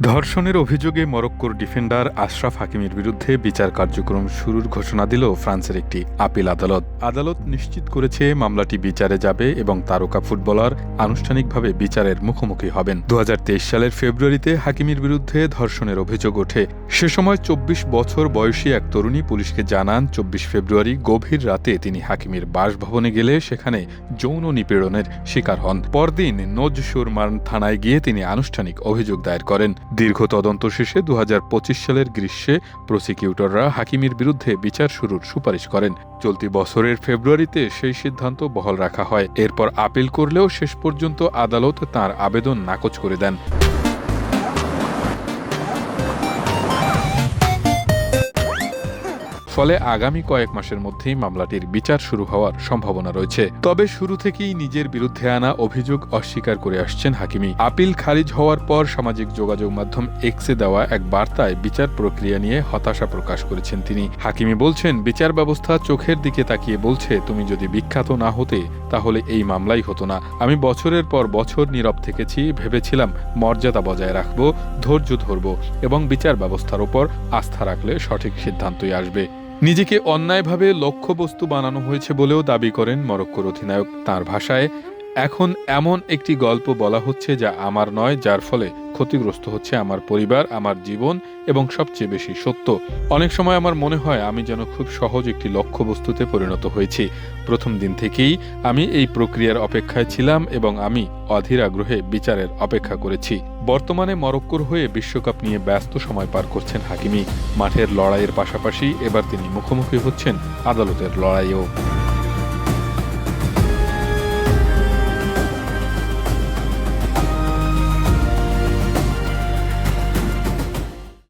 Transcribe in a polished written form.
ধর্ষণের অভিযোগে মরক্কোর ডিফেন্ডার আশরাফ হাকিমির বিরুদ্ধে বিচার কার্যক্রম শুরুর ঘোষণা দিল ফ্রান্সের একটি আপিল আদালত। আদালত নিশ্চিত করেছে মামলাটি বিচারে যাবে এবং তারকা ফুটবলার আনুষ্ঠানিকভাবে বিচারের মুখোমুখি হবেন। 2023 সালের ফেব্রুয়ারিতে হাকিমির বিরুদ্ধে ধর্ষণের অভিযোগ ওঠে। সে সময় 24 বছর বয়সী এক তরুণী পুলিশকে জানান 24 ফেব্রুয়ারি গভীর রাতে তিনি হাকিমির বাসভবনে গেলে সেখানে যৌন নিপীড়নের শিকার হন। পরদিন নোজ সুরমান থানায় গিয়ে তিনি আনুষ্ঠানিক অভিযোগ দায়ের করেন। দীর্ঘ তদন্ত শেষে 2025 সালের গ্রীষ্মে প্রসিকিউটররা হাকিমির বিরুদ্ধে বিচার শুরুর সুপারিশ করেন। চলতি বছরের ফেব্রুয়ারিতে সেই সিদ্ধান্ত বহাল রাখা হয়। এরপর আপিল করলেও শেষ পর্যন্ত আদালত তাঁর আবেদন নাকচ করে দেন। ফলে আগামী কয়েক মাসের মধ্যেই মামলাটির বিচার শুরু হওয়ার সম্ভাবনা রয়েছে। তবে শুরু থেকেই নিজের বিরুদ্ধে আনা অভিযোগ অস্বীকার করে আসছেন হাকিমি। আপিল খারিজ হওয়ার পর সামাজিক যোগাযোগ মাধ্যম এক্সে দেওয়া এক বার্তায় বিচার প্রক্রিয়া নিয়ে হতাশা প্রকাশ করেছেন তিনি। হাকিমি বলছেন, বিচার ব্যবস্থা চোখের দিকে তাকিয়ে বলছে, তুমি যদি বিখ্যাত না হতে তাহলে এই মামলাই হতো না। আমি বছরের পর বছর নীরব থেকেছি, ভেবেছিলাম মর্যাদা বজায় রাখব, ধৈর্য ধরব এবং বিচার ব্যবস্থার উপর আস্থা রাখলে সঠিক সিদ্ধান্তই আসবে। নিজেকে অন্যায়ভাবে লক্ষ্যবস্তু বানানো হয়েছে বলেও দাবি করেন মরক্কোর অধিনায়ক। তাঁর ভাষায়, এখন এমন একটি গল্প বলা হচ্ছে যা আমার নয়, যার ফলে ক্ষতিগ্রস্ত হচ্ছে আমার পরিবার, আমার জীবন এবং সবচেয়ে বেশি সত্য। অনেক সময় আমার মনে হয় আমি যেন খুব সহজ একটি লক্ষ্যবস্তুতে পরিণত হয়েছি। প্রথম দিন থেকেই আমি এই প্রক্রিয়ার অপেক্ষায় ছিলাম এবং আমি অধীর আগ্রহে বিচারের অপেক্ষা করেছি। বর্তমানে মরক্কোর হয়ে বিশ্বকাপ নিয়ে ব্যস্ত সময় পার করছেন হাকিমি। মাঠের লড়াইয়ের পাশাপাশি এবার তিনি মুখোমুখি হচ্ছেন আদালতের লড়াইয়েও।